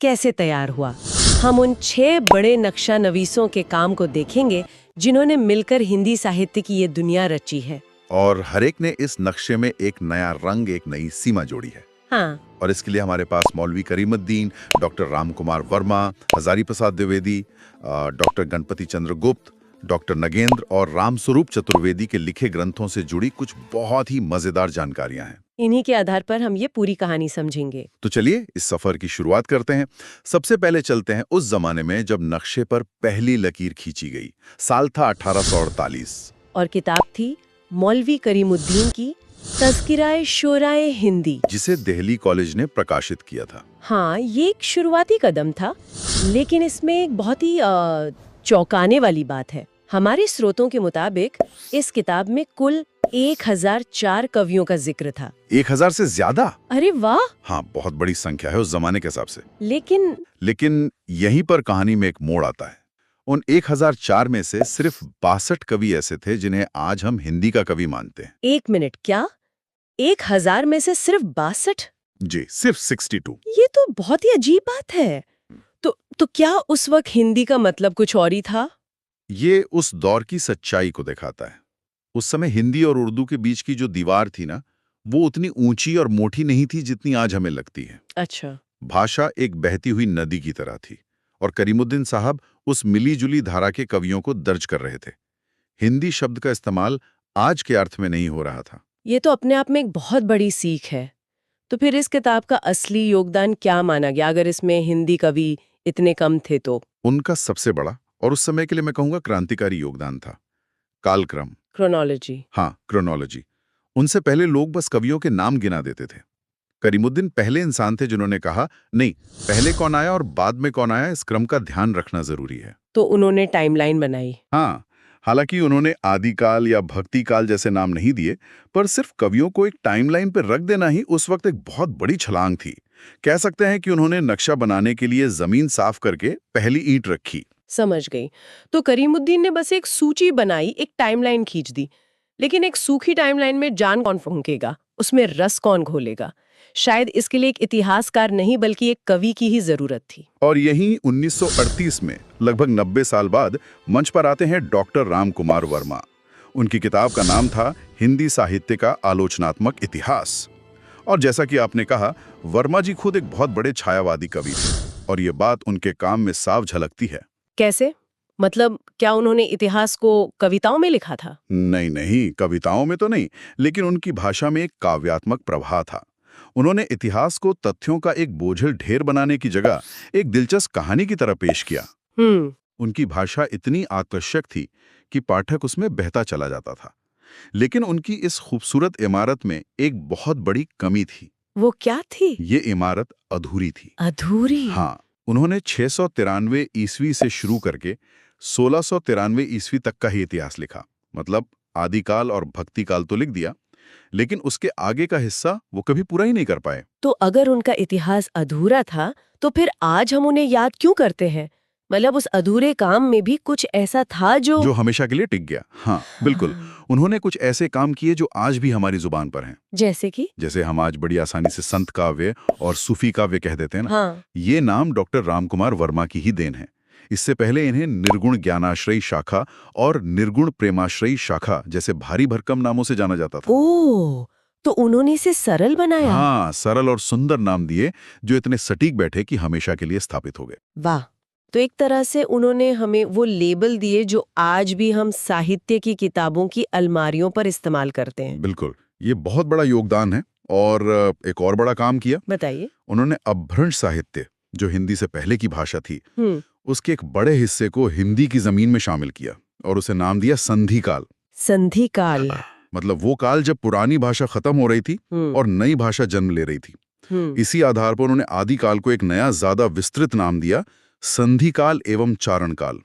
कैसे तैयार हुआ। हम उन 6 बड़े नक्शा नवीसों के काम को देखेंगे जिन्होंने मिलकर हिंदी साहित्य की ये दुनिया रची है। और हर एक ने इस नक्शे में एक नया रंग, एक नई सीमा जोड़ी है। हाँ, और इसके लिए हमारे पास मौलवी करीमुद्दीन, डॉक्टर राम कुमार वर्मा, हजारी प्रसाद द्विवेदी, डॉक्टर गणपति चंद्र गुप्त, डॉक्टर नगेंद्र और रामस्वरूप चतुर्वेदी के लिखे ग्रंथों से जुड़ी कुछ बहुत ही मजेदार जानकारियां हैं। इन्हीं के आधार पर हम ये पूरी कहानी समझेंगे। तो चलिए इस सफर की शुरुआत करते हैं। सबसे पहले चलते हैं उस जमाने में जब नक्शे पर पहली लकीर खींची गई। साल था 1848 और किताब थी मौलवी करीमुद्दीन की तज़किराए शोराए हिंदी, जिसे दिल्ली कॉलेज ने प्रकाशित किया था। हाँ, ये एक शुरुआती कदम था, लेकिन इसमें एक बहुत ही चौंकाने वाली बात है। हमारे स्रोतों के मुताबिक इस किताब में कुल 1004 कवियों का जिक्र था। 1000 से ज्यादा? अरे वाह! हाँ, बहुत बड़ी संख्या है उस जमाने के हिसाब से। लेकिन यहीं पर कहानी में एक मोड़ आता है। उन 1004 में से सिर्फ 62 कवि ऐसे थे जिन्हें आज हम हिंदी का कवि मानते हैं। एक मिनट, क्या 1000 में से सिर्फ 62? जी, सिर्फ 62। ये तो बहुत ही अजीब बात है। तो क्या उस वक्त हिंदी का मतलब कुछ और ही था? ये उस दौर की सच्चाई को दिखाता है। उस समय हिंदी और उर्दू के बीच की जो दीवार थी ना, वो उतनी ऊंची और मोटी नहीं थी जितनी आज हमें लगती है। अच्छा। भाषा एक बहती हुई नदी की तरह थी और करीमुद्दीन साहब उस मिली-जुली धारा के कवियों को दर्ज कर रहे थे। हिंदी शब्द का इस्तेमाल आज के अर्थ में नहीं हो रहा था। ये तो अपने आप में एक बहुत बड़ी सीख है। तो फिर इस किताब का असली योगदान क्या माना गया, अगर इसमें हिंदी कवि इतने कम थे तो? उनका सबसे बड़ा और उस समय के लिए मैं कहूँगा क्रांतिकारी योगदान था कालक्रम। क्रोनोलॉजी। हाँ, क्रोनोलॉजी। उनसे पहले लोग बस कवियों के नाम गिना देते थे। करीमुद्दीन पहले इंसान थे जिन्होंने कहा, नहीं, पहले कौन आया और बाद में कौन आया, इस क्रम का ध्यान रखना जरूरी है। तो उन्होंने टाइमलाइन बनाई। हाँ, हालांकि उन्होंने आदिकाल या भक्ति काल जैसे नाम नहीं दिए, पर सिर्फ कवियों को एक टाइमलाइन पर रख देना ही उस वक्त एक बहुत बड़ी छलांग थी। कह सकते हैं कि उन्होंने नक्शा बनाने के लिए जमीन साफ करके पहली ईंट रखी। समझ गई। तो करीमुद्दीन ने बस एक सूची बनाई, एक टाइमलाइन खींच दी। लेकिन एक सूखी टाइमलाइन में जान कौन फूंकेगा, उसमें रस कौन घोलेगा? शायद इसके लिए एक इतिहासकार नहीं बल्कि एक कवि की ही जरूरत थी। और यहीं 1938 में लगभग 90 साल बाद मंच पर आते हैं डॉक्टर राम कुमार वर्मा। उनकी किताब का नाम था हिंदी साहित्य का आलोचनात्मक इतिहास। और जैसा कि आपने कहा, वर्मा जी खुद एक बहुत बड़े छायावादी कवि थे और ये बात उनके काम में साफ झलकती है। कैसे? मतलब क्या उन्होंने इतिहास को कविताओं में लिखा था? नहीं, कविताओं में तो नहीं, लेकिन उनकी भाषा में एक काव्यात्मक प्रवाह था। उन्होंने इतिहास को तथ्यों का एक बोझिल ढेर बनाने की जगह एक दिलचस्प कहानी की तरह पेश किया। उनकी भाषा इतनी आकर्षक थी कि पाठक उसमें बहता चला जाता था। लेकिन उनकी इस खूबसूरत इमारत में एक बहुत बड़ी कमी थी। वो क्या थी? ये इमारत अधूरी थी। अधूरी? हाँ, उन्होंने 693 ईस्वी से शुरू करके 1693 ईस्वी तक का ही इतिहास लिखा। मतलब आदिकाल और भक्तिकाल तो लिख दिया, लेकिन उसके आगे का हिस्सा वो कभी पूरा ही नहीं कर पाए। तो अगर उनका इतिहास अधूरा था, तो फिर आज हम उन्हें याद क्यों करते हैं? मतलब उस अधूरे काम में भी कुछ ऐसा था जो हमेशा के लिए टिक गया। हाँ, बिल्कुल। उन्होंने कुछ ऐसे काम किए जो आज भी हमारी जुबान पर हैं। जैसे हम आज बड़ी आसानी से संत काव्य और सूफी काव्य कह देते हैं ना। हाँ। ये नाम डॉक्टर राम कुमार वर्मा की ही देन है। इससे पहले इन्हें निर्गुण ज्ञानाश्रयी शाखा और निर्गुण प्रेमाश्रयी शाखा जैसे भारी भरकम नामों से जाना जाता था। ओह, तो उन्होंने इसे सरल बनाया। हाँ, सरल और सुंदर नाम दिए जो इतने सटीक बैठे कि हमेशा के लिए स्थापित हो गए। वाह! तो एक तरह से उन्होंने हमें वो लेबल दिए जो आज भी हम साहित्य की किताबों की अलमारियों पर इस्तेमाल करते हैं। बिल्कुल, ये बहुत बड़ा योगदान है। और एक और बड़ा काम किया। बताइए। उन्होंने अपभ्रंश साहित्य, जो हिंदी से पहले की भाषा थी, उसके एक बड़े हिस्से को हिंदी की जमीन में शामिल किया और उसे नाम दिया संधि काल। संधि काल मतलब वो काल जब पुरानी भाषा खत्म हो रही थी और नई भाषा जन्म ले रही थी। इसी आधार पर उन्होंने आदिकाल को एक नया ज्यादा विस्तृत नाम दिया, संधि काल एवं चारण काल।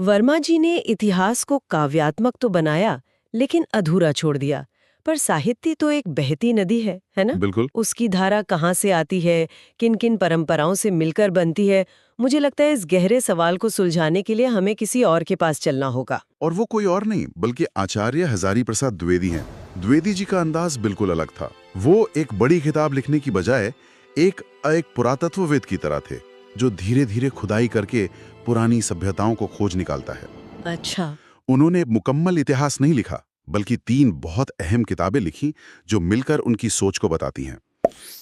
वर्मा जी ने इतिहास को काव्यात्मक तो बनाया, लेकिन अधूरा छोड़ दिया। पर साहित्य तो एक बहती नदी है ना? बिल्कुल। उसकी धारा कहाँ से आती है, किन किन परंपराओं से मिलकर बनती है? मुझे लगता है इस गहरे सवाल को सुलझाने के लिए हमें किसी और के पास चलना होगा। और वो कोई और नहीं बल्कि आचार्य हजारी प्रसाद द्विवेदी हैं। द्विवेदी जी का अंदाज बिल्कुल अलग था। वो एक बड़ी किताब लिखने की बजाय एक एक पुरातत्वविद की तरह थे जो धीरे धीरे खुदाई करके पुरानी सभ्यताओं को खोज निकालता है। अच्छा। उन्होंने मुकम्मल इतिहास नहीं लिखा, बल्कि 3 बहुत अहम किताबें लिखी जो मिलकर उनकी सोच को बताती हैं।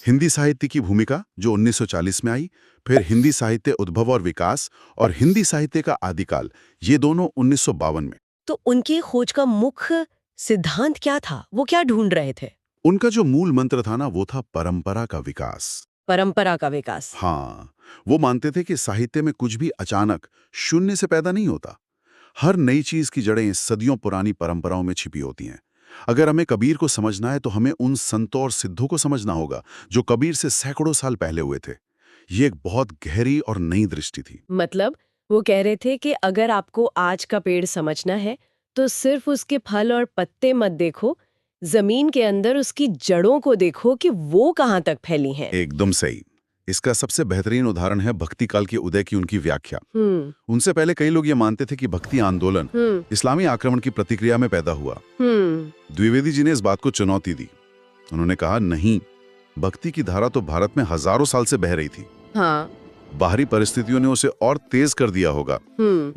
हिंदी साहित्य की भूमिका जो 1940 में आई, फिर हिंदी साहित्य उद्भव और विकास, और हिंदी साहित्य का आदिकाल, ये दोनों 1952 में। तो उनकी खोज का मुख्य सिद्धांत क्या था? वो क्या ढूंढ रहे थे? उनका जो मूल मंत्र था ना, वो था परंपरा का विकास। परंपरा का विकास। हाँ, वो मानते थे कि साहित्य में कुछ भी अचानक शून्य से पैदा नहीं होता। हर नई चीज की जड़ें सदियों पुरानी परंपराओं में छिपी होती हैं। अगर हमें कबीर को समझना है तो हमें उन संतों और सिद्धों को समझना होगा जो कबीर से सैकड़ों साल पहले हुए थे। ये एक बहुत गहरी और नई दृष्टि थी। मतलब वो कह रहे थे कि अगर आपको आज का पेड़ समझना है तो सिर्फ उसके फल और पत्ते मत देखो, जमीन के अंदर उसकी जड़ों को देखो कि वो कहाँ तक फैली हैं। एकदम सही। इसका सबसे बेहतरीन उदाहरण है भक्ति काल के उदय की उनकी व्याख्या। हम्म। उनसे पहले कई लोग ये मानते थे कि भक्ति आंदोलन इस्लामी आक्रमण की प्रतिक्रिया में पैदा हुआ। द्विवेदी जी ने इस बात को चुनौती दी। उन्होंने कहा, नहीं, भक्ति की धारा तो भारत में हजारों साल से बह रही थी। हाँ। बाहरी परिस्थितियों ने उसे और तेज कर दिया होगा,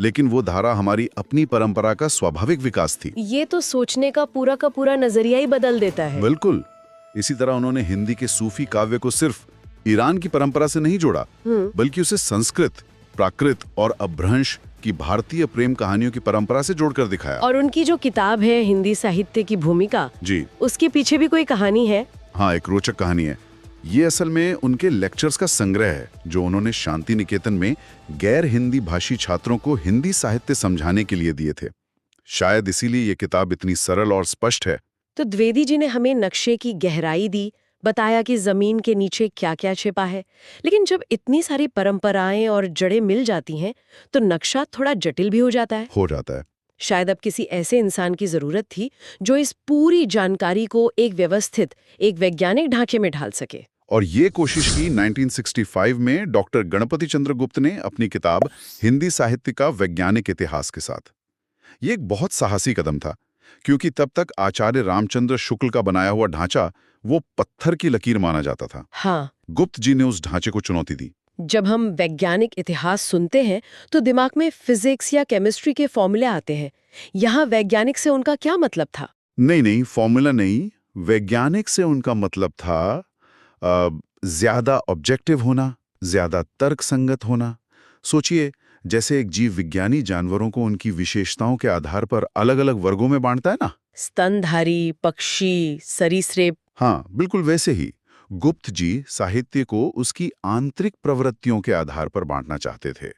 लेकिन वो धारा हमारी अपनी परंपरा का स्वाभाविक विकास थी। ये तो सोचने का पूरा नजरिया ही बदल देता है। बिल्कुल। इसी तरह उन्होंने हिंदी के सूफी काव्य को सिर्फ ईरान की परंपरा से नहीं जोड़ा, बल्कि उसे संस्कृत, प्राकृत और अपभ्रंश की भारतीय प्रेम कहानियों की परंपरा से जोड़कर दिखाया। और उनकी जो किताब है हिंदी साहित्य की भूमिका, जी, उसके पीछे भी कोई कहानी है? हाँ, एक रोचक कहानी है। ये असल में उनके लेक्चर्स का संग्रह है जो उन्होंने शांति निकेतन में गैर हिंदी भाषी छात्रों को हिंदी साहित्य समझाने के लिए दिए थे। शायद इसीलिए ये किताब इतनी सरल और स्पष्ट है। तो द्विवेदी जी ने हमें नक्शे की गहराई दी, बताया कि जमीन के नीचे क्या क्या छिपा है। लेकिन जब इतनी सारी परंपराएं और जड़ें मिल जाती हैं तो नक्शा थोड़ा जटिल भी हो जाता है। शायद अब किसी ऐसे इंसान की जरूरत थी जो इस पूरी जानकारी को एक व्यवस्थित, एक वैज्ञानिक ढांचे में ढाल सके। और ये कोशिश की 1965 में डॉक्टर गणपति चंद्र गुप्त ने अपनी किताब हिंदी साहित्य का वैज्ञानिक इतिहास के साथ। ये एक बहुत साहसी कदम था, क्योंकि तब तक आचार्य रामचंद्र शुक्ल का बनाया हुआ ढांचा वो पत्थर की लकीर माना जाता था। हाँ। गुप्त जी ने उस ढांचे को चुनौती दी। जब हम वैज्ञानिक इतिहास सुनते हैं तो दिमाग में फिजिक्स या केमिस्ट्री के फॉर्मूले आते हैं। यहाँ वैज्ञानिक से उनका क्या मतलब था? नहीं, फॉर्मूला नहीं। वैज्ञानिक से उनका मतलब था ज्यादा ऑब्जेक्टिव होना, ज्यादा तर्क संगत होना। सोचिए, जैसे एक जीव विज्ञानी जानवरों को उनकी विशेषताओं के आधार पर अलग अलग वर्गों में बांटता है ना, स्तनधारी, पक्षी, सरीसृप। हाँ, बिल्कुल वैसे ही गुप्त जी साहित्य को उसकी आंतरिक प्रवृत्तियों के आधार पर बांटना चाहते थे।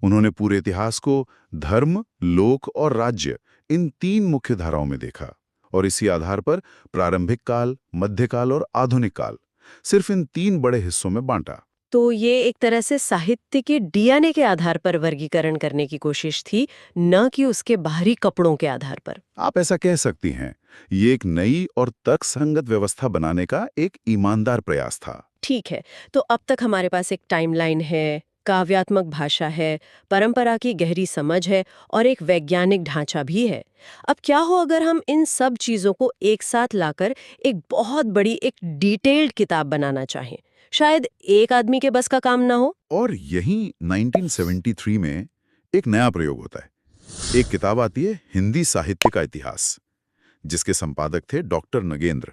उन्होंने पूरे इतिहास को धर्म, लोक और राज्य, इन 3 मुख्य धाराओं में देखा, और इसी आधार पर प्रारंभिक काल, मध्यकाल और आधुनिक काल, सिर्फ इन 3 बड़े हिस्सों में बांटा। तो ये एक तरह से साहित्य के डीएनए के आधार पर वर्गीकरण करने की कोशिश थी, न कि उसके बाहरी कपड़ों के आधार पर। आप ऐसा कह सकती हैं। ये एक नई और तर्कसंगत व्यवस्था बनाने का एक ईमानदार प्रयास था। ठीक है, तो अब तक हमारे पास एक टाइमलाइन है, काव्यात्मक भाषा है, परंपरा की गहरी समझ है और एक वैज्ञानिक ढांचा भी है। अब क्या हो अगर हम इन सब चीजों को एक साथ लाकर एक बहुत बड़ी, एक डिटेल्ड किताब बनाना चाहें? शायद एक आदमी के बस का काम ना हो। और यही 1973 में एक नया प्रयोग होता है। एक किताब आती है हिंदी साहित्य का इतिहास, जिसके संपादक थे डॉक्टर नगेंद्र।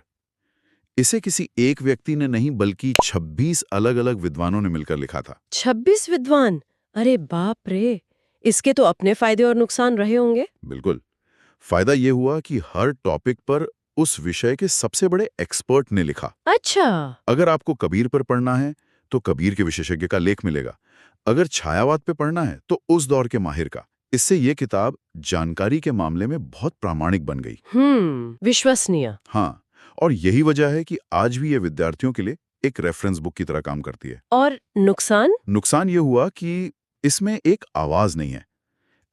इसे किसी एक व्यक्ति ने नहीं, बल्कि 26 अलग-अलग विद्वानों ने मिलकर लिखा था। 26 विद्वान? अरे बाप रे! इसके तो अपने फायदे और नुकसान रहे होंगे। बिल्कुल। फायदा ये हुआ कि हर टॉपिक पर उस विषय के सबसे बड़े एक्सपर्ट ने लिखा। अच्छा। अगर आपको कबीर पर पढ़ना है तो कबीर के विशेषज्ञ का लेख मिलेगा। अगर छायावाद पे पढ़ना है तो उस दौर के माहिर का। इससे ये किताब जानकारी के मामले में बहुत प्रामाणिक बन गई। विश्वसनीय। हाँ, और यही वजह है कि आज भी ये विद्यार्थियों के लिए एक रेफरेंस बुक की तरह काम करती है। और नुकसान? नुकसान ये हुआ कि इसमें एक आवाज नहीं है।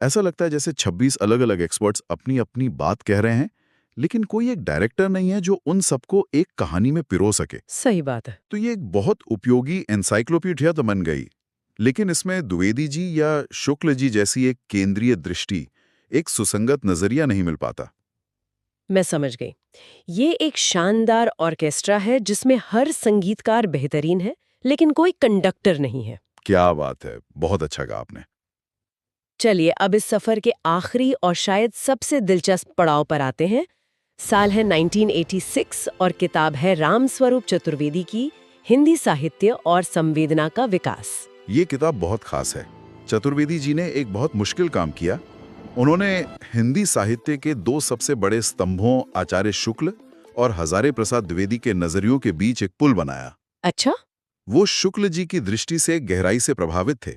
ऐसा लगता है जैसे 26 अलग-अलग एक्सपर्ट्स अपनी अपनी बात कह रहे हैं, लेकिन कोई एक डायरेक्टर नहीं है जो उन सबको एक कहानी में पिरो सके। सही बात है। तो ये एक बहुत उपयोगी एनसाइक्लोपीडिया तो बन गई, लेकिन इसमें द्विवेदी जी या शुक्ल जी जैसी एक केंद्रीय दृष्टि, एक सुसंगत नजरिया नहीं मिल पाता। मैं समझ गई। ये एक शानदार ऑर्केस्ट्रा है जिसमें हर संगीतकार बेहतरीन है, लेकिन कोई कंडक्टर नहीं है। क्या बात है, बहुत अच्छा कहा आपने। चलिए अब इस सफर के आखिरी और शायद सबसे दिलचस्प पड़ाव पर आते हैं। साल है 1986 और किताब है रामस्वरूप चतुर्वेदी की हिंदी साहित्य और संवेदना का विकास। ये किताब बहुत खास है। चतुर्वेदी जी ने एक बहुत मुश्किल काम किया। उन्होंने हिंदी साहित्य के दो सबसे बड़े स्तंभों आचार्य शुक्ल और हजारे प्रसाद द्विवेदी के नजरियों के बीच एक पुल बनाया। अच्छा। वो शुक्ल जी की दृष्टि से गहराई से प्रभावित थे,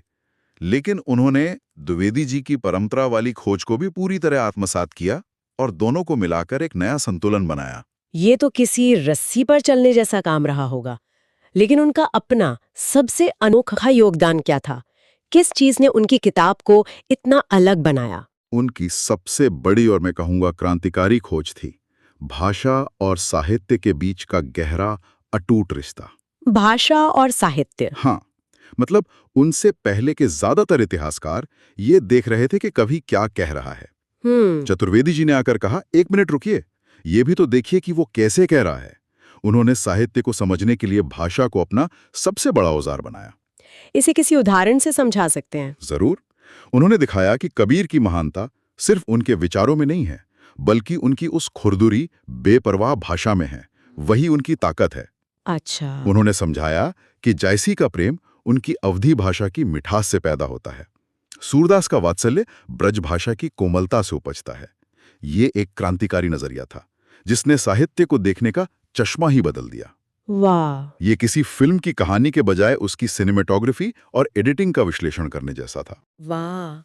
लेकिन उन्होंने द्विवेदी जी की परंपरा वाली खोज को भी पूरी तरह आत्मसात किया और दोनों को मिलाकर एक नया संतुलन बनाया। ये तो किसी रस्सी पर चलने जैसा काम रहा होगा। लेकिन उनका अपना सबसे अनोखा योगदान क्या था? किस चीज ने उनकी किताब को इतना अलग बनाया? उनकी सबसे बड़ी और मैं कहूंगा क्रांतिकारी खोज थी भाषा और साहित्य के बीच का गहरा अटूट रिश्ता। भाषा और साहित्य। हाँ, मतलब उनसे पहले के ज्यादातर इतिहासकार ये देख रहे थे कि कवि क्या कह रहा है। चतुर्वेदी जी ने आकर कहा, एक मिनट रुकिए, ये भी तो देखिए कि वो कैसे कह रहा है। उन्होंने साहित्य को समझने के लिए भाषा को अपना सबसे बड़ा औजार बनाया। इसे किसी उदाहरण से समझा सकते हैं? जरूर। उन्होंने दिखाया कि कबीर की महानता सिर्फ उनके विचारों में नहीं है, बल्कि उनकी उस खुरदुरी बेपरवाह भाषा में है। वही उनकी ताकत है। अच्छा। उन्होंने समझाया कि जायसी का प्रेम उनकी अवधी भाषा की मिठास से पैदा होता है। सूरदास का वात्सल्य ब्रज भाषा की कोमलता से उपजता है। ये एक क्रांतिकारी नजरिया था, जिसने साहित्य को देखने का चश्मा ही बदल दिया। वाह। ये किसी फिल्म की कहानी के बजाय उसकी सिनेमेटोग्राफी और एडिटिंग का विश्लेषण करने जैसा था। वाह।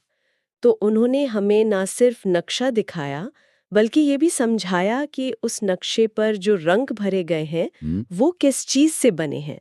तो उन्होंने हमें ना सिर्फ नक्शा दिखाया, बल्कि ये भी समझाया कि उस नक्शे पर जो रंग भरे गए हैं, वो किस चीज से बने हैं।